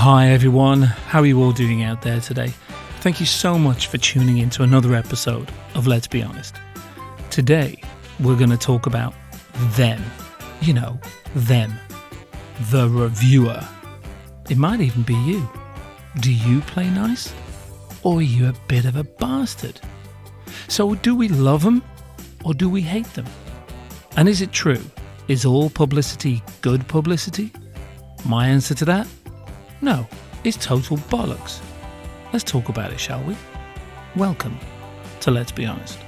Hi everyone, how are you all doing out there today? Thank you so much for tuning in to another episode of Let's Be Honest. Today, we're going to talk about them. You know, them. The reviewer. It might even be you. Do you play nice? Or are you a bit of a bastard? So do we love them or do we hate them? And is it true? Is all publicity good publicity? My answer to that? No, it's total bollocks. Let's talk about it, shall we? Welcome to Let's Be Honest.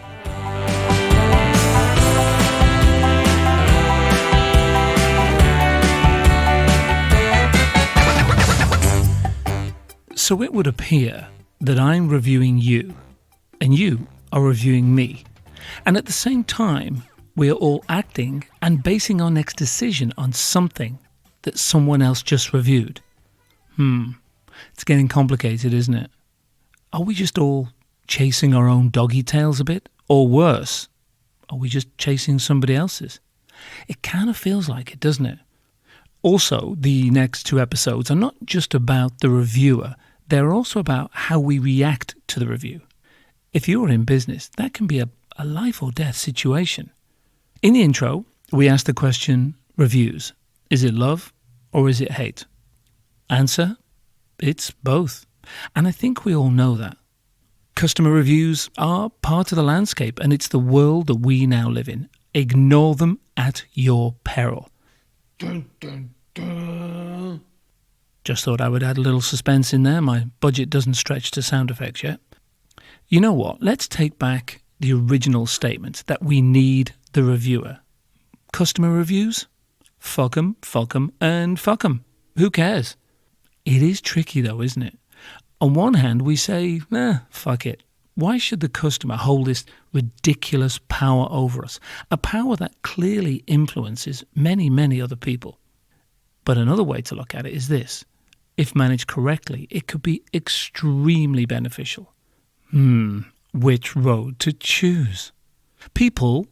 So it would appear that I'm reviewing you, and you are reviewing me. And at the same time, we are all acting and basing our next decision on something that someone else just reviewed. It's getting complicated, isn't it? Are we just all chasing our own doggy tails a bit? Or worse, are we just chasing somebody else's? It kind of feels like it, doesn't it? Also, the next two episodes are not just about the reviewer, they're also about how we react to the review. If you're in business, that can be a life or death situation. In the intro, we asked the question, reviews, is it love or is it hate? Answer, it's both. And I think we all know that. Customer reviews are part of the landscape and it's the world that we now live in. Ignore them at your peril. Dun, dun, dun. Just thought I would add a little suspense in there. My budget doesn't stretch to sound effects yet. You know what? Let's take back the original statement that we need the reviewer. Customer reviews? Fuck 'em, and fuck 'em. Who cares? It is tricky though, isn't it? On one hand, we say, fuck it. Why should the customer hold this ridiculous power over us? A power that clearly influences many, many other people. But another way to look at it is this. If managed correctly, it could be extremely beneficial. Which road to choose? People,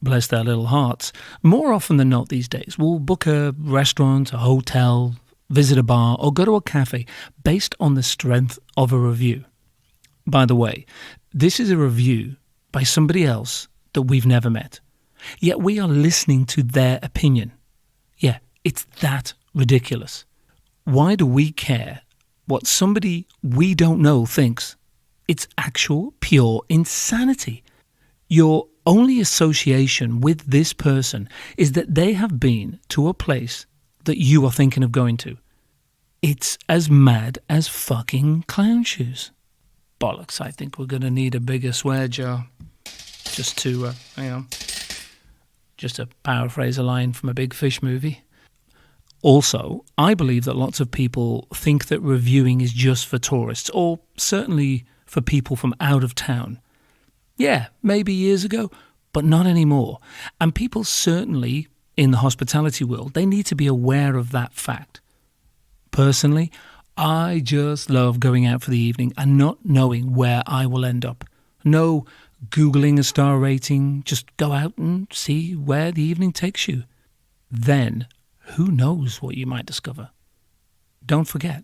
bless their little hearts, more often than not these days will book a restaurant, a hotel, visit a bar or go to a cafe based on the strength of a review. By the way, this is a review by somebody else that we've never met. Yet we are listening to their opinion. Yeah, it's that ridiculous. Why do we care what somebody we don't know thinks? It's actual, pure insanity. Your only association with this person is that they have been to a place that you are thinking of going to. It's as mad as fucking clown shoes. Bollocks, I think we're going to need a bigger swear jar. Just to, just to paraphrase a line from a Big Fish movie. Also, I believe that lots of people think that reviewing is just for tourists, or certainly for people from out of town. Yeah, maybe years ago, but not anymore. And people certainly in the hospitality world, they need to be aware of that fact. Personally, I just love going out for the evening and not knowing where I will end up. No Googling a star rating, just go out and see where the evening takes you. Then, who knows what you might discover? Don't forget,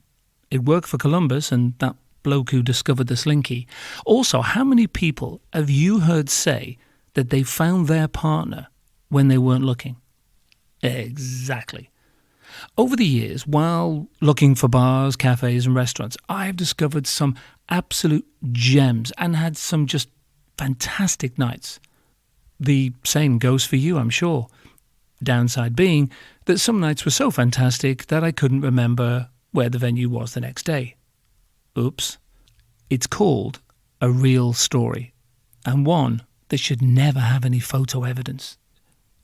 it worked for Columbus and that bloke who discovered the Slinky. Also, how many people have you heard say that they found their partner when they weren't looking? Exactly. Over the years, while looking for bars, cafes and restaurants, I've discovered some absolute gems and had some just fantastic nights. The same goes for you, I'm sure. Downside being that some nights were so fantastic that I couldn't remember where the venue was the next day. Oops. It's called a real story, and one that should never have any photo evidence.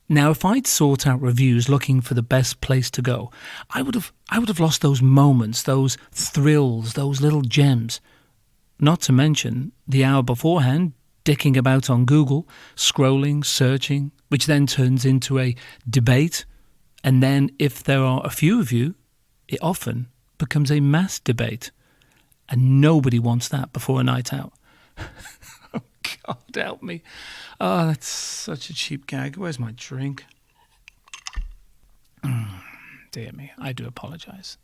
Now, if I'd sought out reviews looking for the best place to go, I would have lost those moments, those thrills, those little gems. Not to mention the hour beforehand, dicking about on Google, scrolling, searching, which then turns into a debate. And then if there are a few of you, it often becomes a mass debate. And nobody wants that before a night out. Oh, God help me. Oh, that's such a cheap gag. Where's my drink? Dear me, I do apologise.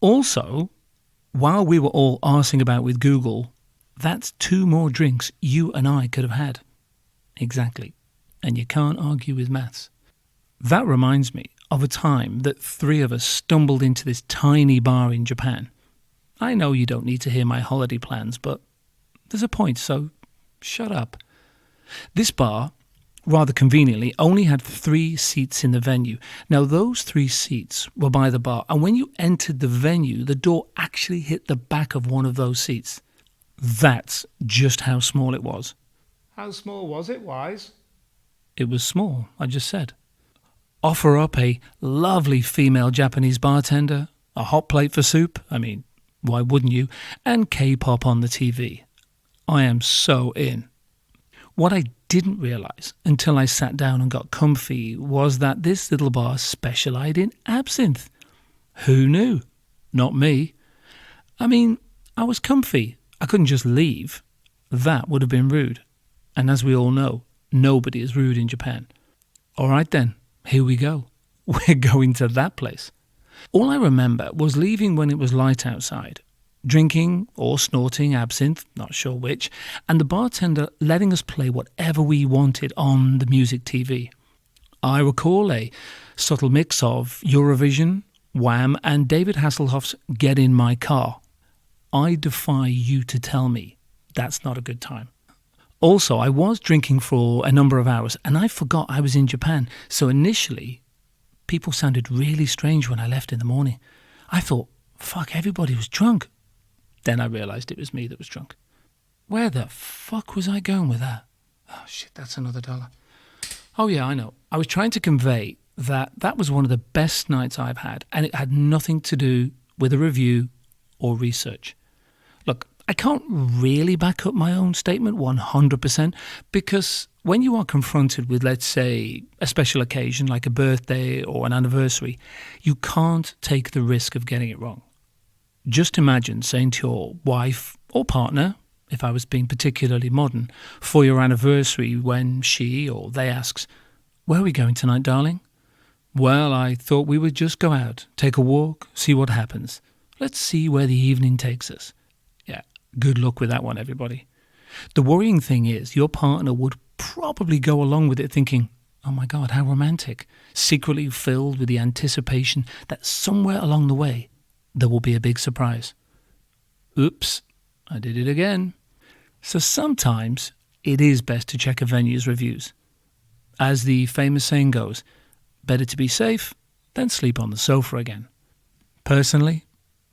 Also, while we were all arsing about with Google, that's 2 more drinks you and I could have had. Exactly. And you can't argue with maths. That reminds me of a time that 3 of us stumbled into this tiny bar in Japan. I know you don't need to hear my holiday plans, but there's a point, so shut up. This bar, rather conveniently, only had 3 seats in the venue. Now, those 3 seats were by the bar, and when you entered the venue, the door actually hit the back of one of those seats. That's just how small it was. How small was it, Wise? It was small, I just said. Offer up a lovely female Japanese bartender, a hot plate for soup, I mean, why wouldn't you, and K-pop on the TV. I am so in. What I didn't realise until I sat down and got comfy was that this little bar specialised in absinthe. Who knew? Not me. I mean, I was comfy. I couldn't just leave. That would have been rude. And as we all know, nobody is rude in Japan. All right then, here we go. We're going to that place. All I remember was leaving when it was light outside, drinking or snorting absinthe, not sure which, and the bartender letting us play whatever we wanted on the music TV. I recall a subtle mix of Eurovision, Wham, and David Hasselhoff's Get In My Car. I defy you to tell me that's not a good time. Also, I was drinking for a number of hours and I forgot I was in Japan, so initially people sounded really strange when I left in the morning. I thought, fuck, everybody was drunk. Then I realised it was me that was drunk. Where the fuck was I going with that? Oh shit, that's another $1. Oh yeah, I know. I was trying to convey that was one of the best nights I've had, and it had nothing to do with a review or research. Look, I can't really back up my own statement 100% because when you are confronted with, let's say, a special occasion like a birthday or an anniversary, you can't take the risk of getting it wrong. Just imagine saying to your wife or partner, if I was being particularly modern, for your anniversary when she or they asks, "Where are we going tonight, darling?" "Well, I thought we would just go out, take a walk, see what happens. Let's see where the evening takes us." Yeah, good luck with that one, everybody. The worrying thing is your partner would probably go along with it thinking, "Oh my God, how romantic," secretly filled with the anticipation that somewhere along the way there will be a big surprise. Oops, I did it again. So sometimes it is best to check a venue's reviews. As the famous saying goes, better to be safe than sleep on the sofa again. Personally,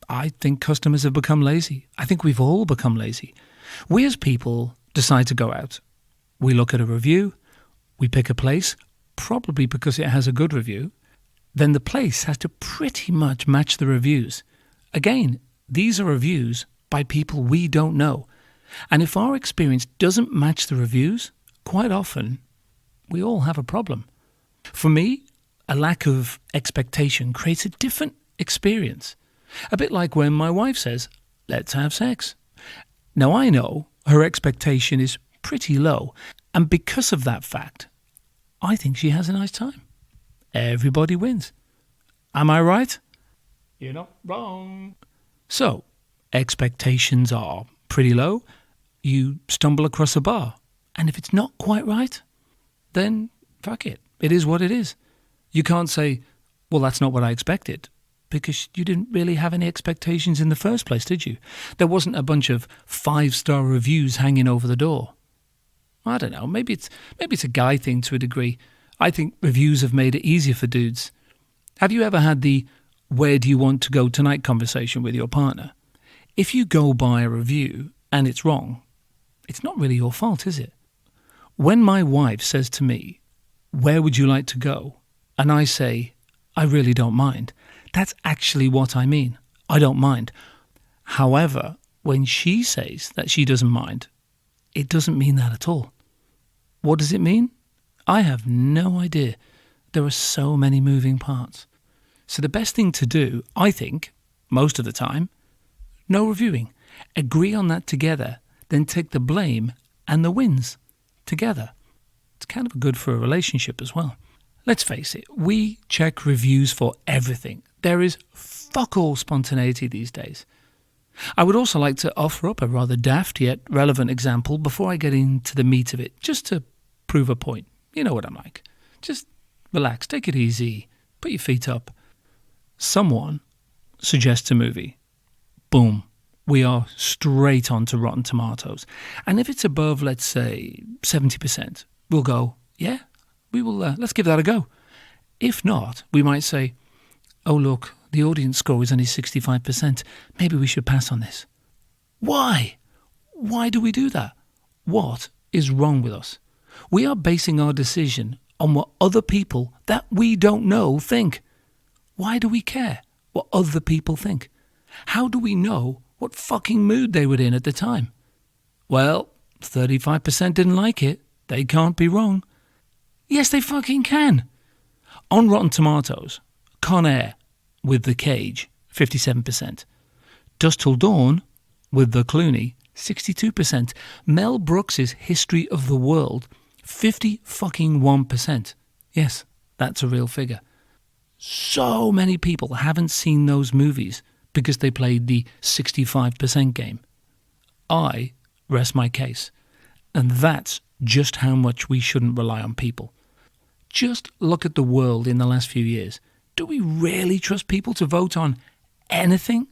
I think customers have become lazy. I think we've all become lazy. We as people decide to go out. We look at a review, we pick a place, probably because it has a good review. Then the place has to pretty much match the reviews. Again, these are reviews by people we don't know. And if our experience doesn't match the reviews, quite often we all have a problem. For me, a lack of expectation creates a different experience. A bit like when my wife says, "Let's have sex." Now I know her expectation is pretty low, and because of that fact, I think she has a nice time. Everybody wins. Am I right? You're not wrong. So, expectations are pretty low. You stumble across a bar, and if it's not quite right, then fuck it. It is what it is. You can't say, "Well, that's not what I expected," because you didn't really have any expectations in the first place, did you? There wasn't a bunch of 5-star reviews hanging over the door. I don't know, maybe it's a guy thing to a degree. I think reviews have made it easier for dudes. Have you ever had the "where do you want to go tonight" conversation with your partner? If you go by a review and it's wrong, it's not really your fault, is it? When my wife says to me, "Where would you like to go?" and I say, "I really don't mind," that's actually what I mean. I don't mind. However, when she says that she doesn't mind, it doesn't mean that at all. What does it mean? I have no idea. There are so many moving parts. So the best thing to do, I think, most of the time, no reviewing. Agree on that together, then take the blame and the wins together. It's kind of good for a relationship as well. Let's face it, we check reviews for everything. There is fuck all spontaneity these days. I would also like to offer up a rather daft yet relevant example before I get into the meat of it, just to prove a point. You know what I'm like. Just relax, take it easy, put your feet up. Someone suggests a movie. Boom. We are straight on to Rotten Tomatoes. And if it's above, let's say, 70%, we'll go, yeah, we will, let's give that a go. If not, we might say, oh, look, the audience score is only 65%. Maybe we should pass on this. Why? Why do we do that? What is wrong with us? We are basing our decision on what other people that we don't know think. Why do we care what other people think? How do we know what fucking mood they were in at the time? Well, 35% didn't like it. They can't be wrong. Yes, they fucking can. On Rotten Tomatoes, Con Air with The Cage, 57%. Dusk Till Dawn with The Clooney, 62%. Mel Brooks's History of the World, 50-fucking-1%. Yes, that's a real figure. So many people haven't seen those movies because they played the 65% game. I rest my case. And that's just how much we shouldn't rely on people. Just look at the world in the last few years. Do we really trust people to vote on anything?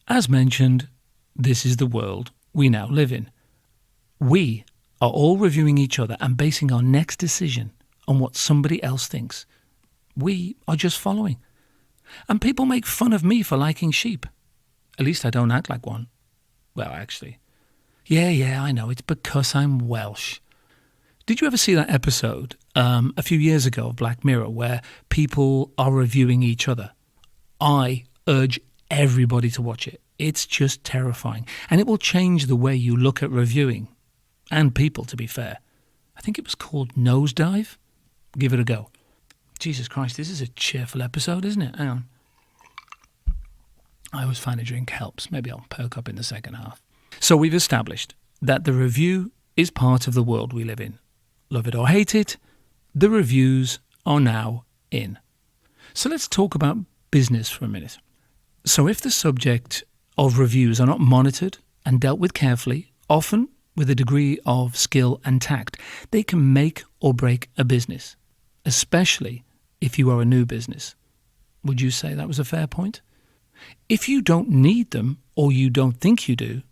As mentioned, this is the world we now live in. We are all reviewing each other and basing our next decision on what somebody else thinks. We are just following. And people make fun of me for liking sheep. At least I don't act like one. Well, actually. Yeah, I know. It's because I'm Welsh. Did you ever see that episode a few years ago of Black Mirror where people are reviewing each other? I urge everybody to watch it. It's just terrifying. And it will change the way you look at reviewing. And people, to be fair. I think it was called Nosedive. Give it a go. Jesus Christ, this is a cheerful episode, isn't it? Hang on. I always find a drink helps. Maybe I'll perk up in the second half. So we've established that the review is part of the world we live in. Love it or hate it, the reviews are now in. So let's talk about business for a minute. So if the subject of reviews are not monitored and dealt with carefully, often with a degree of skill and tact, they can make or break a business, especially if you are a new business. Would you say that was a fair point? If you don't need them or you don't think you do,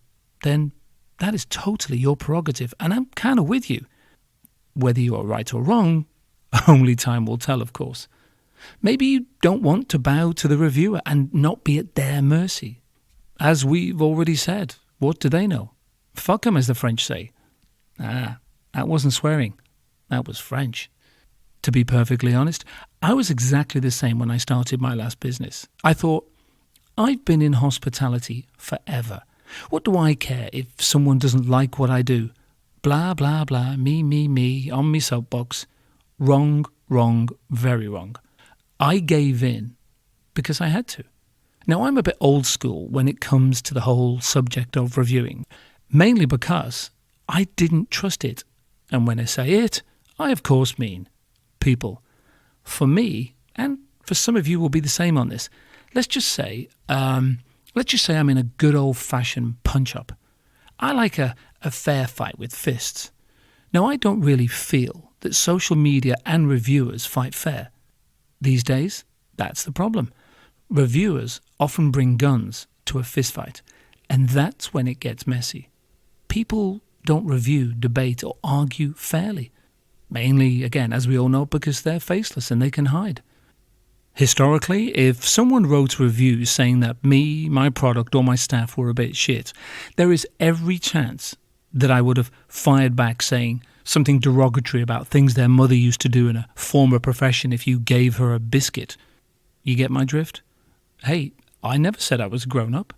then that is totally your prerogative, and I'm kind of with you. Whether you are right or wrong, only time will tell, of course. Maybe you don't want to bow to the reviewer and not be at their mercy. As we've already said, what do they know? Fuck 'em, as the French say. That wasn't swearing. That was French. To be perfectly honest, I was exactly the same when I started my last business. I thought, I've been in hospitality forever. What do I care if someone doesn't like what I do? Blah, blah, blah, me, on me soapbox. Wrong, very wrong. I gave in because I had to. Now, I'm a bit old school when it comes to the whole subject of reviewing, mainly because I didn't trust it. And when I say it, I of course mean people. For me, and for some of you will be the same on this, let's just say I'm in a good old-fashioned punch-up. I like a fair fight with fists. Now, I don't really feel that social media and reviewers fight fair. These days, that's the problem. Reviewers often bring guns to a fistfight, and that's when it gets messy. People don't review, debate, or argue fairly. Mainly, again, as we all know, because they're faceless and they can hide. Historically, if someone wrote reviews saying that me, my product, or my staff were a bit shit, there is every chance that I would have fired back saying something derogatory about things their mother used to do in a former profession if you gave her a biscuit. You get my drift? Hey, I never said I was grown up.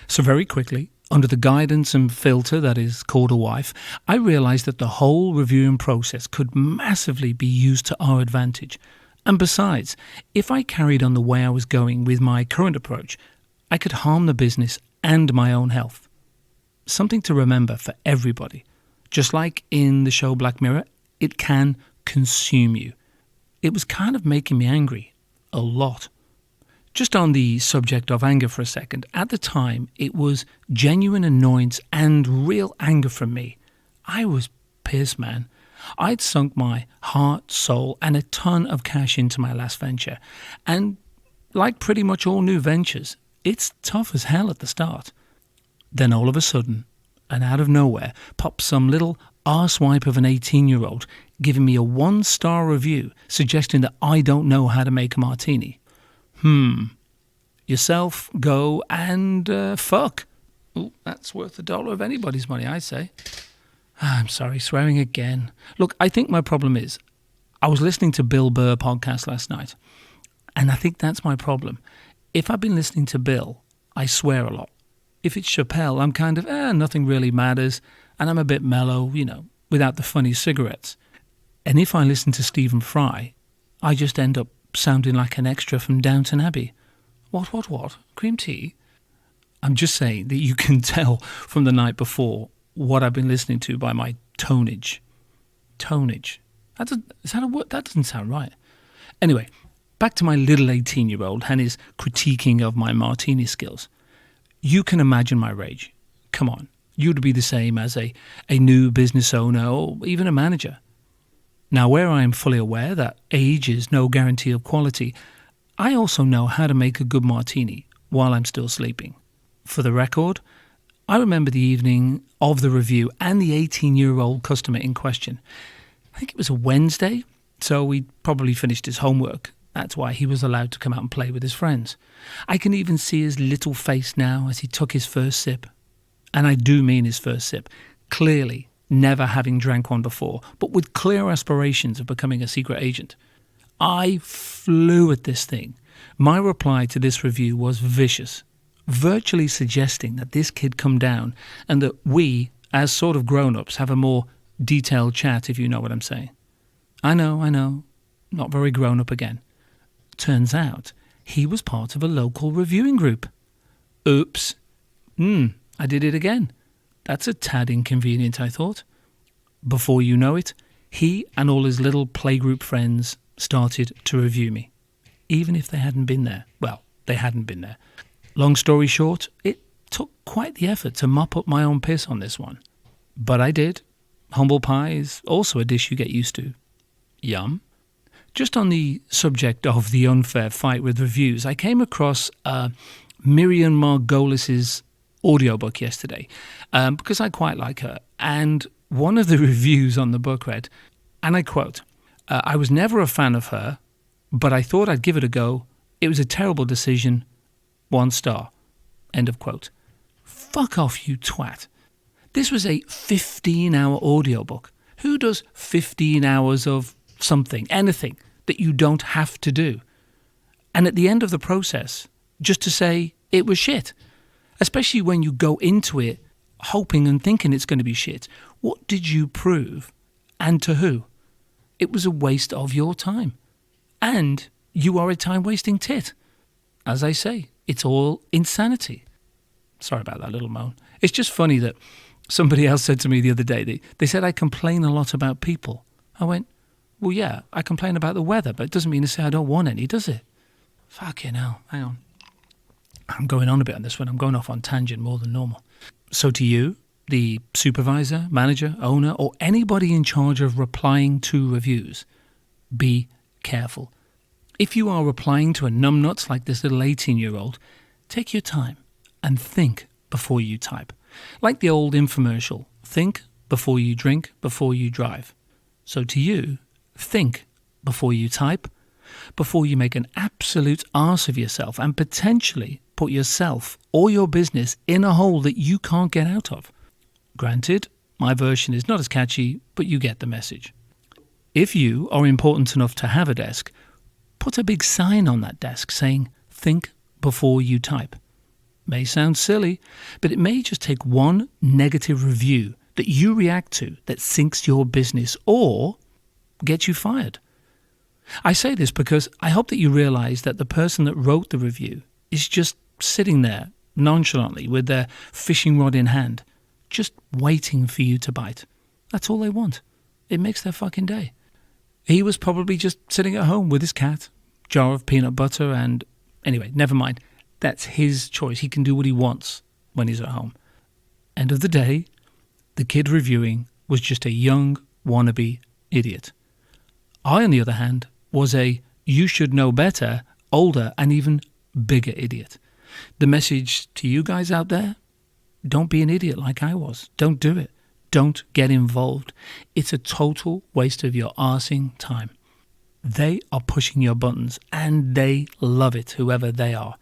So very quickly, under the guidance and filter that is called a wife, I realised that the whole reviewing process could massively be used to our advantage. And besides, if I carried on the way I was going with my current approach, I could harm the business and my own health. Something to remember for everybody. Just like in the show Black Mirror, it can consume you. It was kind of making me angry. A lot. Just on the subject of anger for a second, at the time it was genuine annoyance and real anger from me. I was pissed, man. I'd sunk my heart, soul, and a ton of cash into my last venture. And like pretty much all new ventures, it's tough as hell at the start. Then all of a sudden, and out of nowhere, pops some little arsewipe of an 18-year-old giving me a 1-star review suggesting that I don't know how to make a martini. Yourself, go, and fuck. Ooh, that's worth $1 of anybody's money, I say. I'm sorry, swearing again. Look, I think my problem is, I was listening to Bill Burr podcast last night, and I think that's my problem. If I've been listening to Bill, I swear a lot. If it's Chappelle, I'm kind of, nothing really matters, and I'm a bit mellow, without the funny cigarettes. And if I listen to Stephen Fry, I just end up sounding like an extra from Downton Abbey. What? Cream tea? I'm just saying that you can tell from the night before what I've been listening to by my tonage. Tonage. Is that a word? That doesn't sound right. Anyway, back to my little 18-year-old and his critiquing of my martini skills. You can imagine my rage. Come on. You'd be the same as a new business owner or even a manager. Now, where I am fully aware that age is no guarantee of quality, I also know how to make a good martini while I'm still sleeping. For the record, I remember the evening of the review and the 18-year-old customer in question. I think it was a Wednesday, so he'd probably finished his homework. That's why he was allowed to come out and play with his friends. I can even see his little face now as he took his first sip. And I do mean his first sip. Clearly, never having drank one before, but with clear aspirations of becoming a secret agent. I flew at this thing. My reply to this review was vicious, virtually suggesting that this kid come down and that we, as sort of grown-ups, have a more detailed chat, if you know what I'm saying. I know, not very grown-up again. Turns out, he was part of a local reviewing group. Oops. I did it again. That's a tad inconvenient, I thought. Before you know it, he and all his little playgroup friends started to review me. Even if they hadn't been there. Well, they hadn't been there. Long story short, it took quite the effort to mop up my own piss on this one. But I did. Humble pie is also a dish you get used to. Yum. Just on the subject of the unfair fight with reviews, I came across Miriam Margolis's audiobook yesterday because I quite like her. And one of the reviews on the book read, and I quote, I was never a fan of her, but I thought I'd give it a go. It was a terrible decision. 1 star. End of quote. Fuck off, you twat. This was a 15-hour audiobook. Who does 15 hours of something, anything, that you don't have to do? And at the end of the process, just to say it was shit. Especially when you go into it hoping and thinking it's going to be shit. What did you prove? And to who? It was a waste of your time. And you are a time-wasting tit. As I say, it's all insanity. Sorry about that little moan. It's just funny that somebody else said to me the other day, they said I complain a lot about people. I went, well, yeah, I complain about the weather, but it doesn't mean to say I don't want any, does it? Fucking hell, hang on. I'm going on a bit on this one. I'm going off on tangent more than normal. So to you, the supervisor, manager, owner, or anybody in charge of replying to reviews, be careful. If you are replying to a numbnuts like this little 18-year-old, take your time and think before you type. Like the old infomercial, think before you drink, before you drive. So to you, think before you type, before you make an absolute arse of yourself and potentially put yourself or your business in a hole that you can't get out of. Granted, my version is not as catchy, but you get the message. If you are important enough to have a desk, put a big sign on that desk saying, think before you type. May sound silly, but it may just take one negative review that you react to that sinks your business or gets you fired. I say this because I hope that you realize that the person that wrote the review is just sitting there nonchalantly with their fishing rod in hand, just waiting for you to bite. That's all they want. It makes their fucking day. He was probably just sitting at home with his cat, jar of peanut butter, and Anyway, never mind. That's his choice. He can do what he wants when he's at home. End of the day, the kid reviewing was just a young wannabe idiot. I, on the other hand, was a you should know better, older and even bigger idiot. The message to you guys out there, don't be an idiot like I was. Don't do it. Don't get involved. It's a total waste of your arsing time. They are pushing your buttons and they love it, whoever they are.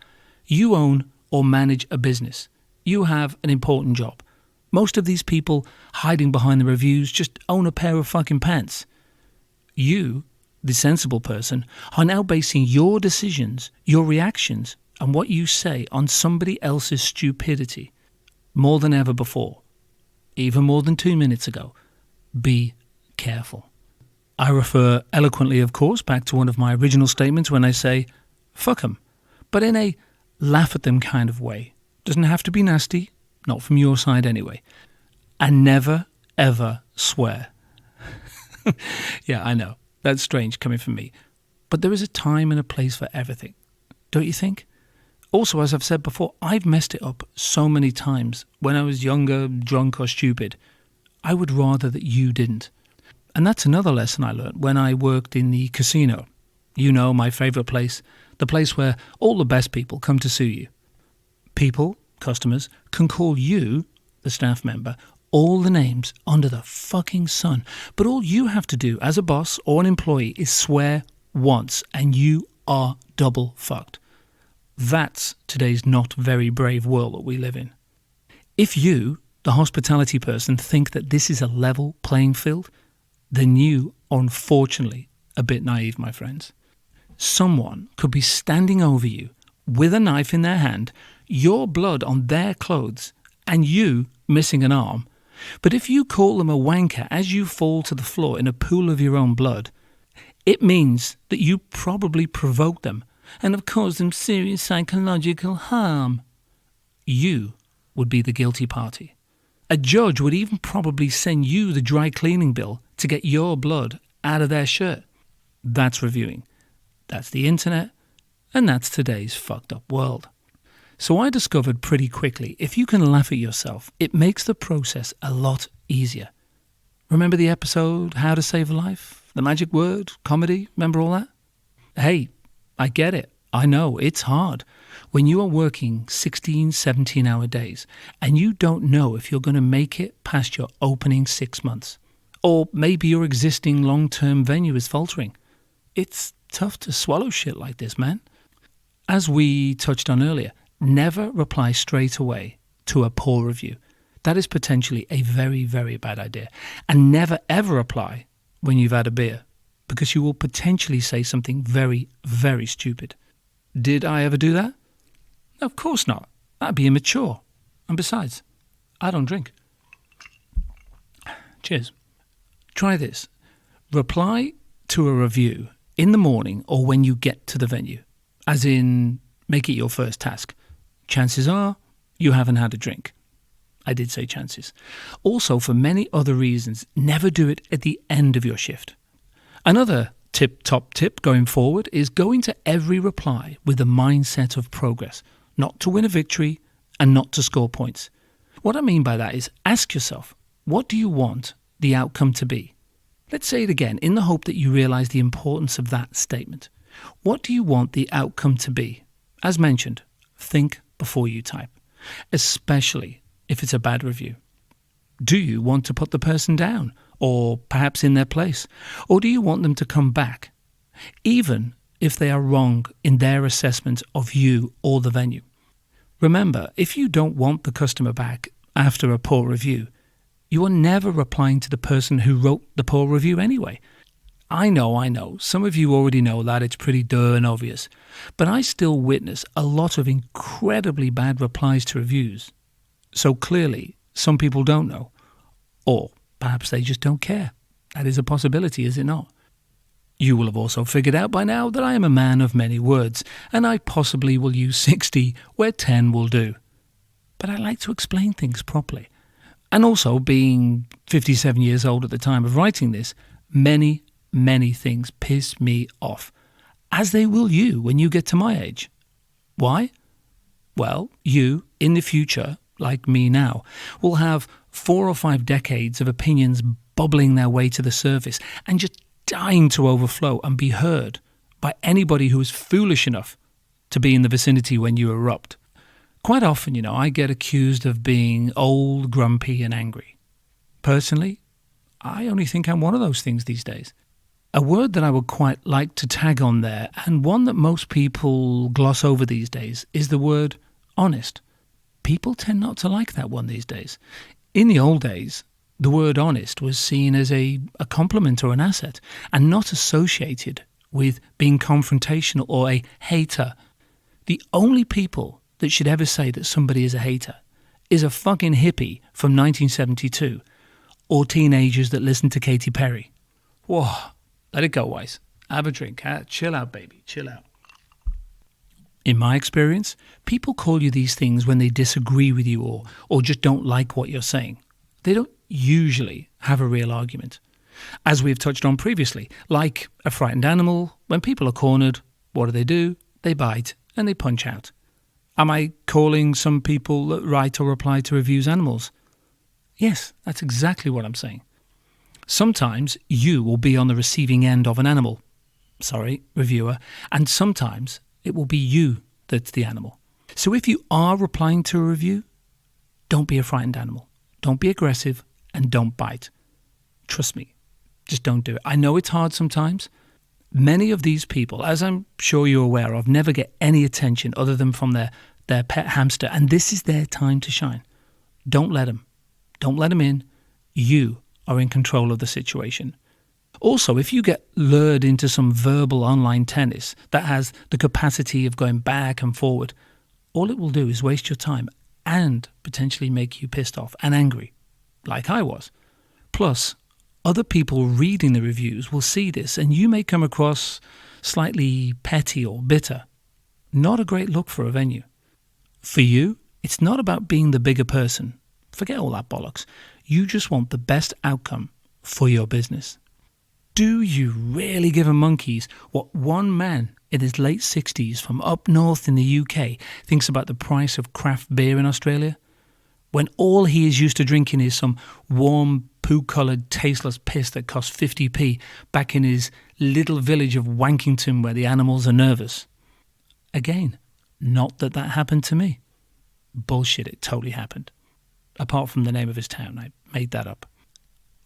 You own or manage a business. You have an important job. Most of these people hiding behind the reviews just own a pair of fucking pants. You, the sensible person, are now basing your decisions, your reactions, and what you say on somebody else's stupidity. More than ever before. Even more than 2 minutes ago. Be careful. I refer eloquently, of course, back to one of my original statements when I say, fuck 'em, but in a laugh at them kind of way. Doesn't have to be nasty, not from your side anyway. And never, ever swear. Yeah, I know, that's strange coming from me. But there is a time and a place for everything, don't you think? Also, as I've said before, I've messed it up so many times when I was younger, drunk or stupid. I would rather that you didn't. And that's another lesson I learned when I worked in the casino. You know, my favourite place, the place where all the best people come to sue you. People, customers, can call you, the staff member, all the names under the fucking sun. But all you have to do as a boss or an employee is swear once and you are double fucked. That's today's not very brave world that we live in. If you, the hospitality person, think that this is a level playing field, then you are unfortunately a bit naive, my friends. Someone could be standing over you with a knife in their hand, your blood on their clothes, and you missing an arm. But if you call them a wanker as you fall to the floor in a pool of your own blood, it means that you probably provoked them and have caused them serious psychological harm. You would be the guilty party. A judge would even probably send you the dry cleaning bill to get your blood out of their shirt. That's reviewing. That's the internet. And that's today's fucked up world. So I discovered pretty quickly, if you can laugh at yourself, it makes the process a lot easier. Remember the episode, How to Save a Life? The magic word, comedy, remember all that? Hey, I get it. I know, it's hard. When you are working 16, 17-hour days and you don't know if you're going to make it past your opening 6 months. Or maybe your existing long-term venue is faltering. It's tough to swallow shit like this, man. As we touched on earlier, never reply straight away to a poor review. That is potentially a very, very bad idea. And never ever reply when you've had a beer, because you will potentially say something very, very stupid. Did I ever do that? Of course not. That'd be immature. And besides, I don't drink. Cheers. Try this. Reply to a review in the morning or when you get to the venue. As in, make it your first task. Chances are you haven't had a drink. I did say chances. Also, for many other reasons, never do it at the end of your shift. Another top tip going forward is go into every reply with the mindset of progress, not to win a victory and not to score points. What I mean by that is ask yourself, what do you want the outcome to be? Let's say it again in the hope that you realize the importance of that statement. What do you want the outcome to be? As mentioned, think before you type, especially if it's a bad review. Do you want to put the person down or perhaps in their place? Or do you want them to come back, even if they are wrong in their assessment of you or the venue? Remember, if you don't want the customer back after a poor review, you are never replying to the person who wrote the poor review anyway. I know, some of you already know that, it's pretty darn obvious, but I still witness a lot of incredibly bad replies to reviews. So clearly, some people don't know, or perhaps they just don't care. That is a possibility, is it not? You will have also figured out by now that I am a man of many words, and I possibly will use 60 where 10 will do. But I like to explain things properly. And also, being 57 years old at the time of writing this, many things piss me off, as they will you when you get to my age. Why? Well, you, in the future, like me now, will have 4 or 5 decades of opinions bubbling their way to the surface and just dying to overflow and be heard by anybody who is foolish enough to be in the vicinity when you erupt. Quite often, I get accused of being old, grumpy and angry. Personally, I only think I'm one of those things these days. A word that I would quite like to tag on there, and one that most people gloss over these days, is the word honest. People tend not to like that one these days. In the old days, the word honest was seen as a compliment or an asset, and not associated with being confrontational or a hater. The only people that should ever say that somebody is a hater is a fucking hippie from 1972, or teenagers that listen to Katy Perry. Whoa. Let it go, Wise. Have a drink. Chill out, baby. Chill out. In my experience, people call you these things when they disagree with you or just don't like what you're saying. They don't usually have a real argument. As we've touched on previously, like a frightened animal, when people are cornered, what do? They bite and they punch out. Am I calling some people that write or reply to reviews animals? Yes, that's exactly what I'm saying. Sometimes you will be on the receiving end of an animal. Sorry, reviewer. And sometimes it will be you that's the animal. So if you are replying to a review, don't be a frightened animal. Don't be aggressive and don't bite. Trust me, just don't do it. I know it's hard sometimes. Many of these people, as I'm sure you're aware of, never get any attention other than from their pet hamster. And this is their time to shine. Don't let them. Don't let them in. You are in control of the situation. Also, if you get lured into some verbal online tennis that has the capacity of going back and forward, all it will do is waste your time and potentially make you pissed off and angry, like I was. Plus, other people reading the reviews will see this and you may come across slightly petty or bitter. Not a great look for a venue. For you, it's not about being the bigger person. Forget all that bollocks. You just want the best outcome for your business. Do you really give a monkeys what one man in his late 60s from up north in the UK thinks about the price of craft beer in Australia? When all he is used to drinking is some warm, poo-coloured, tasteless piss that costs 50p back in his little village of Wankington where the animals are nervous. Again, not that happened to me. Bullshit, it totally happened. Apart from the name of his town, I made that up.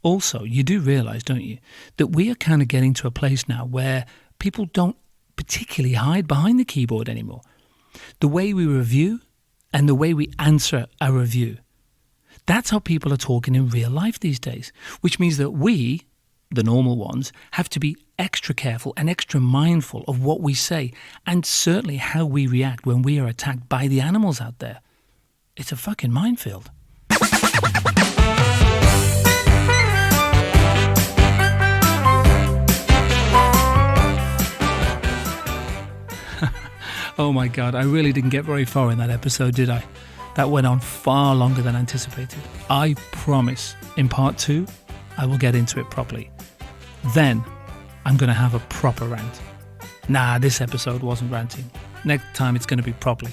Also, you do realise, don't you, that we are kind of getting to a place now where people don't particularly hide behind the keyboard anymore. The way we review and the way we answer a review, that's how people are talking in real life these days, which means that we, the normal ones, have to be extra careful and extra mindful of what we say and certainly how we react when we are attacked by the animals out there. It's a fucking minefield. Oh my God, I really didn't get very far in that episode, did I? That went on far longer than anticipated. I promise, in part 2, I will get into it properly. Then, I'm going to have a proper rant. Nah, this episode wasn't ranting. Next time it's going to be properly.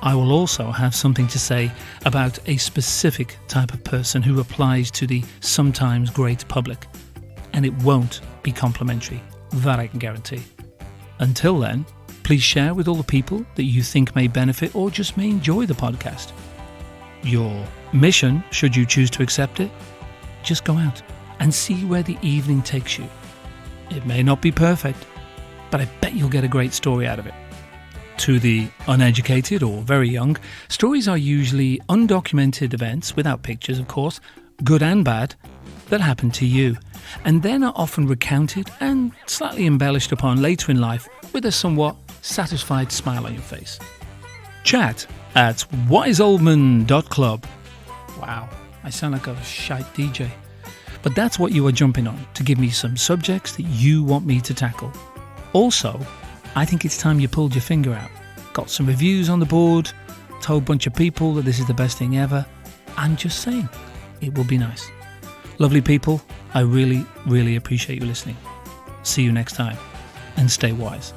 I will also have something to say about a specific type of person who applies to the sometimes great public. And it won't be complimentary. That I can guarantee. Until then, please share with all the people that you think may benefit or just may enjoy the podcast. Your mission, should you choose to accept it, just go out and see where the evening takes you. It may not be perfect, but I bet you'll get a great story out of it. To the uneducated or very young, stories are usually undocumented events, without pictures of course, good and bad, that happen to you, and then are often recounted and slightly embellished upon later in life with a somewhat satisfied smile on your face. Chat at wiseoldman.club. Wow, I sound like a shite DJ. But that's what you are jumping on, to give me some subjects that you want me to tackle. Also, I think it's time you pulled your finger out. Got some reviews on the board, told a bunch of people that this is the best thing ever. I'm just saying, it will be nice. Lovely people, I really, really appreciate you listening. See you next time, and stay wise.